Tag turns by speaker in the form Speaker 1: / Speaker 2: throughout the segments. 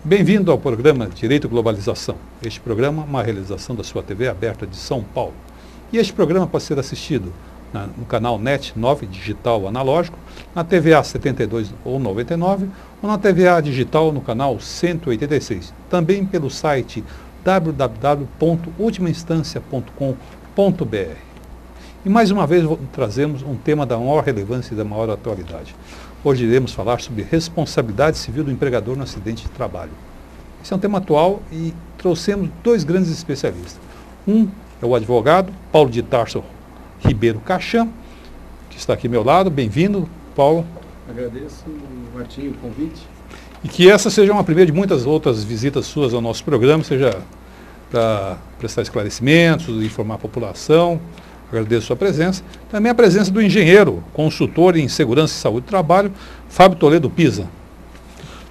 Speaker 1: Bem-vindo ao programa Direito e Globalização. Este programa é uma realização da sua TV aberta de São Paulo. E este programa pode ser assistido no canal NET 9 digital analógico, na TVA 72 ou 99 ou na TVA digital no canal 186. Também pelo site www.ultimainstancia.com.br. E mais uma vez trazemos um tema da maior relevância e da maior atualidade. Hoje iremos falar sobre responsabilidade civil do empregador no acidente de trabalho. Esse é um tema atual e trouxemos dois grandes especialistas. Um é o advogado Paulo de Tarso Ribeiro Cachan, que está aqui ao meu lado. Bem-vindo, Paulo.
Speaker 2: Agradeço, Martinho, o convite.
Speaker 1: E que essa seja uma primeira de muitas outras visitas suas ao nosso programa, seja para prestar esclarecimentos, informar a população. Agradeço a sua presença. Também a presença do engenheiro, consultor em segurança e saúde do trabalho, Fábio Toledo Pisa.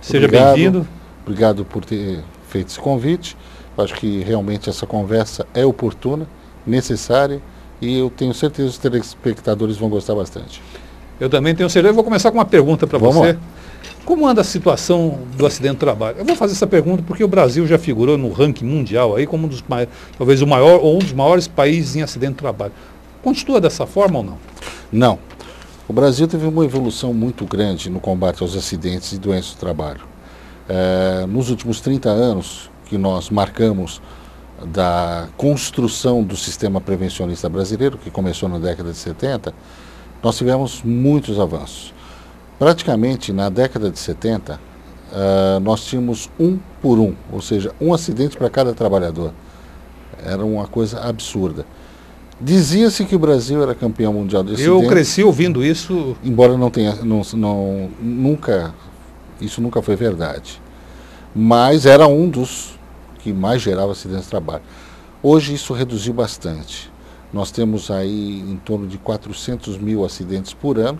Speaker 1: Seja bem-vindo.
Speaker 3: Obrigado por ter feito esse convite. Eu acho que realmente essa conversa é oportuna, necessária, e eu tenho certeza que os telespectadores vão gostar bastante.
Speaker 1: Eu também tenho certeza. Eu vou começar com uma pergunta para você.
Speaker 3: Lá.
Speaker 1: Como anda a situação do acidente de trabalho? Eu vou fazer essa pergunta porque o Brasil já figurou no ranking mundial aí como talvez o maior ou um dos maiores países em acidente de trabalho. Continua dessa forma ou não?
Speaker 3: Não. O Brasil teve uma evolução muito grande no combate aos acidentes e doenças do trabalho. Nos últimos 30 anos que nós marcamos da construção do sistema prevencionista brasileiro, que começou na década de 70, nós tivemos muitos avanços. Praticamente, na década de 70, nós tínhamos um por um, ou seja, um acidente para cada trabalhador. Era uma coisa absurda. Dizia-se que o Brasil era campeão mundial de acidentes.
Speaker 1: Eu cresci ouvindo isso.
Speaker 3: Embora não tenha, isso nunca foi verdade. Mas era um dos que mais gerava acidentes de trabalho. Hoje isso reduziu bastante. Nós temos aí em torno de 400 mil acidentes por ano,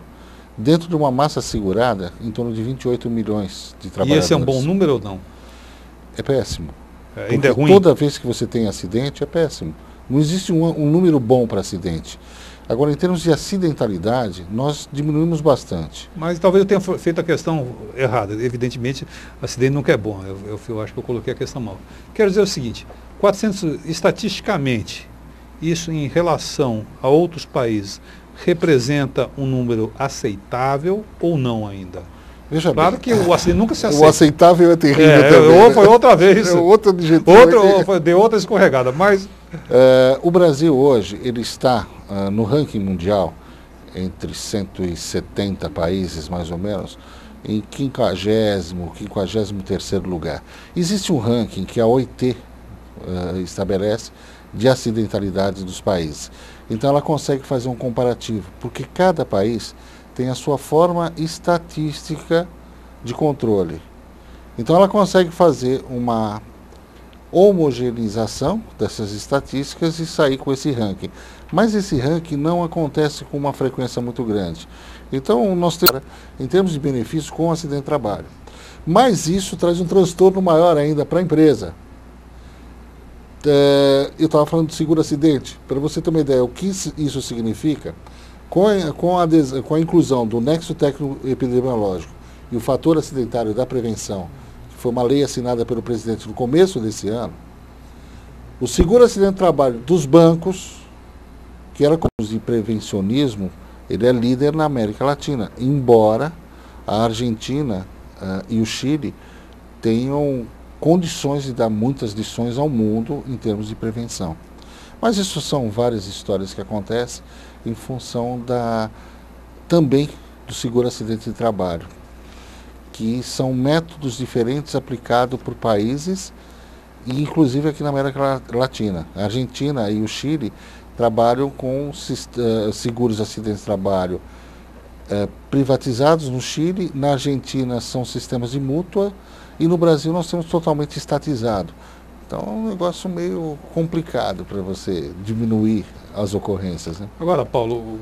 Speaker 3: dentro de uma massa segurada em torno de 28 milhões de trabalhadores.
Speaker 1: E esse é um bom número ou não?
Speaker 3: É péssimo.
Speaker 1: Ainda é ruim?
Speaker 3: Toda vez que você tem acidente é péssimo. Não existe um número bom para acidente. Agora, em termos de acidentalidade, nós diminuímos bastante.
Speaker 1: Mas talvez eu tenha feito a questão errada. Evidentemente, acidente nunca é bom. Eu acho que eu coloquei a questão mal. Quero dizer o seguinte, 400, estatisticamente, isso em relação a outros países, representa um número aceitável ou não ainda?
Speaker 3: Veja
Speaker 1: claro
Speaker 3: bem,
Speaker 1: que o acidente nunca se aceita.
Speaker 3: O aceitável é terrível também.
Speaker 1: Ou foi outra vez.
Speaker 3: Outro adjetivo.
Speaker 1: Deu outra escorregada, mas...
Speaker 3: o Brasil hoje, ele está no ranking mundial, entre 170 países mais ou menos, em 50º, 53º lugar. Existe um ranking que a OIT estabelece de acidentalidade dos países. Então ela consegue fazer um comparativo, porque cada país tem a sua forma estatística de controle. Então ela consegue fazer uma homogeneização dessas estatísticas e sair com esse ranking. Mas esse ranking não acontece com uma frequência muito grande. Então nós temos, em termos de benefício, com o acidente de trabalho. Mas isso traz um transtorno maior ainda para a empresa. Eu estava falando de seguro acidente. Para você ter uma ideia, o que isso significa, com a inclusão do nexo técnico-epidemiológico e o fator acidentário da prevenção, que foi uma lei assinada pelo presidente no começo desse ano, o seguro acidente de trabalho dos bancos, que era como de prevencionismo, ele é líder na América Latina, embora a Argentina e o Chile tenham condições de dar muitas lições ao mundo em termos de prevenção. Mas isso são várias histórias que acontecem em função também do seguro acidente de trabalho, que são métodos diferentes aplicados por países, e inclusive aqui na América Latina. A Argentina e o Chile trabalham com seguros de acidente de trabalho privatizados no Chile. Na Argentina são sistemas de mútua, e no Brasil nós temos totalmente estatizado. Então é um negócio meio complicado para você diminuir as ocorrências, né?
Speaker 1: Agora, Paulo,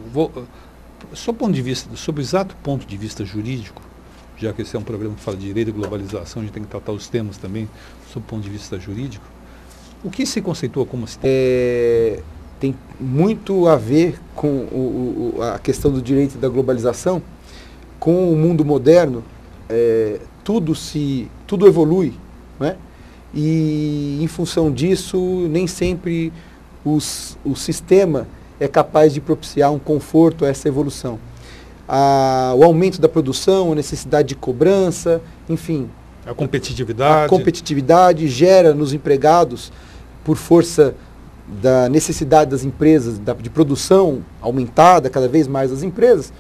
Speaker 1: sob o exato ponto de vista jurídico, já que esse é um programa que fala de direito e globalização, a gente tem que tratar os temas também sob o ponto de vista jurídico, o que se conceitua como acidente?
Speaker 2: Tem muito a ver com a questão do direito e da globalização, com o mundo moderno. Tudo evolui não é? E em função disso, nem sempre o sistema é capaz de propiciar um conforto a essa evolução. O aumento da produção, a necessidade de cobrança, enfim.
Speaker 1: A competitividade.
Speaker 2: A competitividade gera nos empregados, por força da necessidade das empresas, de produção aumentada cada vez mais das empresas,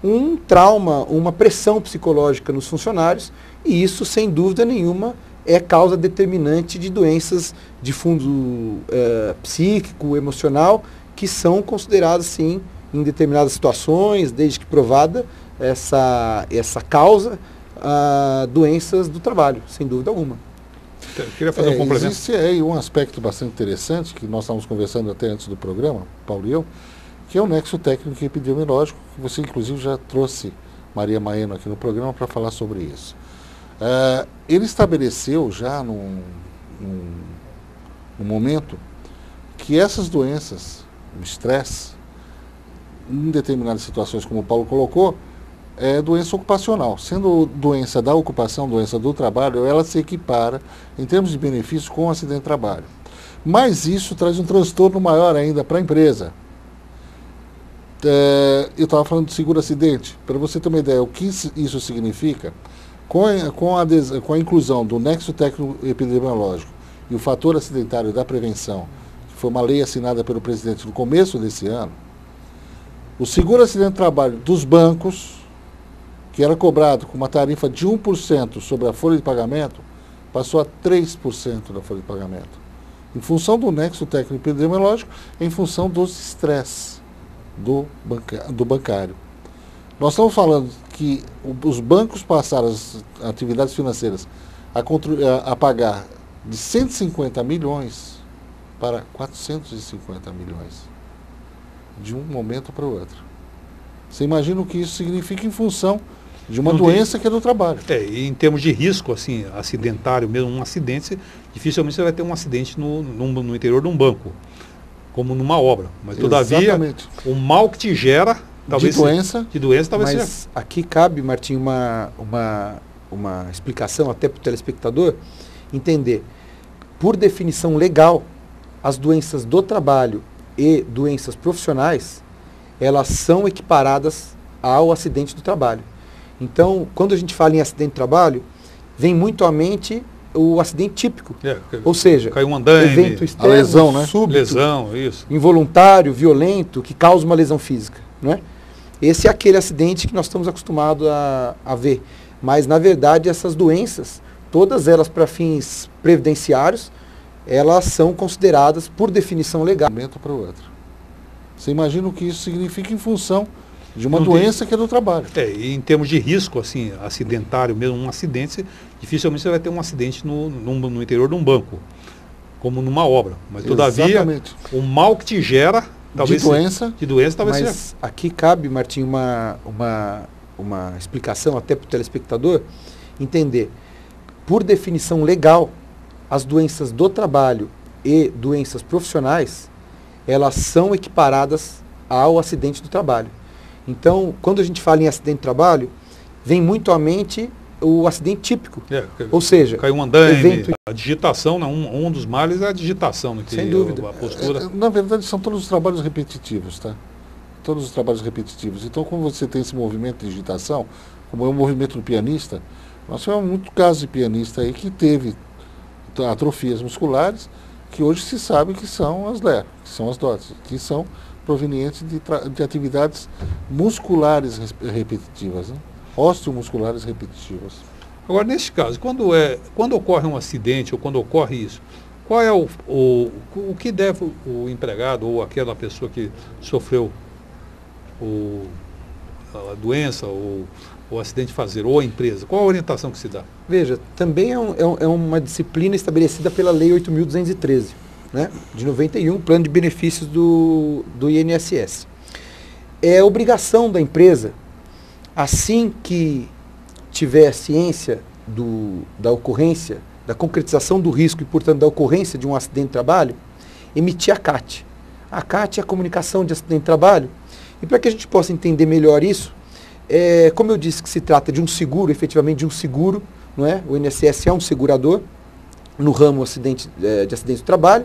Speaker 2: um trauma, uma pressão psicológica nos funcionários, e isso, sem dúvida nenhuma, é causa determinante de doenças de fundo psíquico, emocional, que são consideradas, sim, em determinadas situações, desde que provada essa causa, doenças do trabalho, sem dúvida alguma.
Speaker 1: Eu queria fazer um complemento.
Speaker 3: Existe aí um aspecto bastante interessante, que nós estávamos conversando até antes do programa, Paulo e eu, que é o nexo técnico e epidemiológico, que você inclusive já trouxe Maria Maeno aqui no programa para falar sobre isso. Ele estabeleceu já num momento que essas doenças, o estresse, em determinadas situações, como o Paulo colocou, é doença ocupacional. Sendo doença da ocupação, doença do trabalho, ela se equipara, em termos de benefício, com o acidente de trabalho. Mas isso traz um transtorno maior ainda para a empresa. Eu estava falando de seguro-acidente. Para você ter uma ideia, o que isso significa, com a inclusão do nexo técnico-epidemiológico e o fator acidentário da prevenção, que foi uma lei assinada pelo presidente no começo desse ano, o seguro-acidente de trabalho dos bancos, que era cobrado com uma tarifa de 1% sobre a folha de pagamento, passou a 3% da folha de pagamento. Em função do nexo técnico epidemiológico, em função dos estresses do bancário. Nós estamos falando que os bancos passaram as atividades financeiras a pagar de 150 milhões para 450 milhões, de um momento para o outro. Você imagina o que isso significa em função de uma doença que é do trabalho.
Speaker 1: E em termos de risco, assim, acidentário mesmo, um acidente, dificilmente você vai ter um acidente no interior de um banco, como numa obra. Mas, todavia,
Speaker 2: exatamente,
Speaker 1: o mal que te gera, talvez
Speaker 2: de doença
Speaker 1: talvez
Speaker 2: mas
Speaker 1: seja.
Speaker 2: Aqui cabe, Martim, uma explicação até para o telespectador entender. Por definição legal, as doenças do trabalho e doenças profissionais, elas são equiparadas ao acidente do trabalho. Então, quando a gente fala em acidente de trabalho, vem muito à mente o acidente típico. Ou seja,
Speaker 1: caiu um andaime,
Speaker 2: evento externo,
Speaker 3: a lesão, né?
Speaker 2: súbito,
Speaker 1: lesão, isso,
Speaker 2: involuntário, violento, que causa uma lesão física. Não é? Esse é aquele acidente que nós estamos acostumados a ver. Mas, na verdade, essas doenças, todas elas para fins previdenciários, elas são consideradas, por definição legal.
Speaker 3: De um momento para o outro. Você imagina o que isso significa em função de uma doença que é do trabalho.
Speaker 1: E em termos de risco, assim, acidentário mesmo, um acidente, dificilmente você vai ter um acidente no interior de um banco, como numa obra. Mas, todavia,
Speaker 3: exatamente,
Speaker 1: o mal que te gera, talvez
Speaker 3: de doença
Speaker 1: talvez
Speaker 2: mas
Speaker 1: seja.
Speaker 2: Aqui cabe, Martim, uma explicação até para o telespectador entender. Por definição legal, as doenças do trabalho e doenças profissionais, elas são equiparadas ao acidente do trabalho. Então, quando a gente fala em acidente de trabalho, vem muito à mente o acidente típico. Ou seja,
Speaker 1: caiu um andaime, a digitação, né? Um dos males é a digitação. Né?
Speaker 2: Sem dúvida.
Speaker 1: A postura.
Speaker 3: Na verdade, são todos os trabalhos repetitivos, tá? Todos os trabalhos repetitivos. Então, como você tem esse movimento de digitação, como é o movimento do pianista, nós tivemos muitos casos de pianista aí que teve atrofias musculares, que hoje se sabe que são as LER, que são as DOTS, que são provenientes de atividades musculares repetitivas, né? Osteomusculares repetitivas.
Speaker 1: Agora, neste caso, quando ocorre um acidente ou quando ocorre isso, qual é o que deve o empregado ou aquela pessoa que sofreu a doença ou o acidente fazer, ou a empresa? Qual a orientação que se dá?
Speaker 2: Veja, também é uma disciplina estabelecida pela Lei 8.213, né, de 91, Plano de Benefícios do INSS. É obrigação da empresa, assim que tiver ciência da ocorrência, da concretização do risco e, portanto, da ocorrência de um acidente de trabalho, emitir a CAT. A CAT é a comunicação de acidente de trabalho. E para que a gente possa entender melhor isso, como eu disse que se trata de um seguro, efetivamente de um seguro, não é? O INSS é um segurador, no ramo de acidente do trabalho,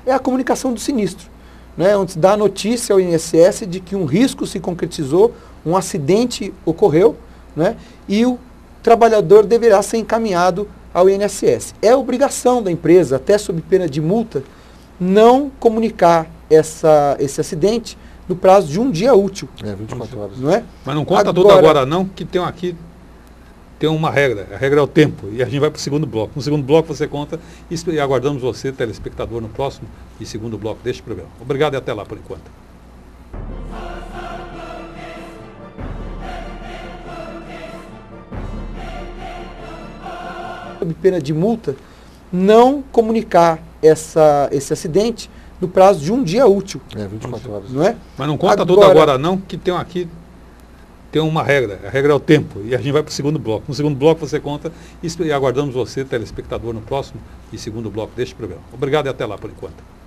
Speaker 2: é a comunicação do sinistro, né, onde se dá a notícia ao INSS de que um risco se concretizou, um acidente ocorreu, né, e o trabalhador deverá ser encaminhado ao INSS. É obrigação da empresa, até sob pena de multa, não comunicar esse acidente no prazo de um dia útil.
Speaker 3: 24 horas.
Speaker 2: Não é?
Speaker 1: Mas não conta tudo agora não, que tem aqui uma regra. A regra é o tempo. E a gente vai para o segundo bloco. No segundo bloco você conta e aguardamos você, telespectador, no próximo e segundo bloco deste programa. Obrigado e até lá por enquanto.
Speaker 2: Sob pena de multa, não comunicar esse acidente no prazo de um dia útil.
Speaker 3: 24 horas.
Speaker 2: Não é?
Speaker 1: Mas não conta tudo agora não, que tem aqui uma regra. A regra é o tempo. E a gente vai para o segundo bloco. No segundo bloco você conta e aguardamos você, telespectador, no próximo e segundo bloco deste programa. Obrigado e até lá por enquanto.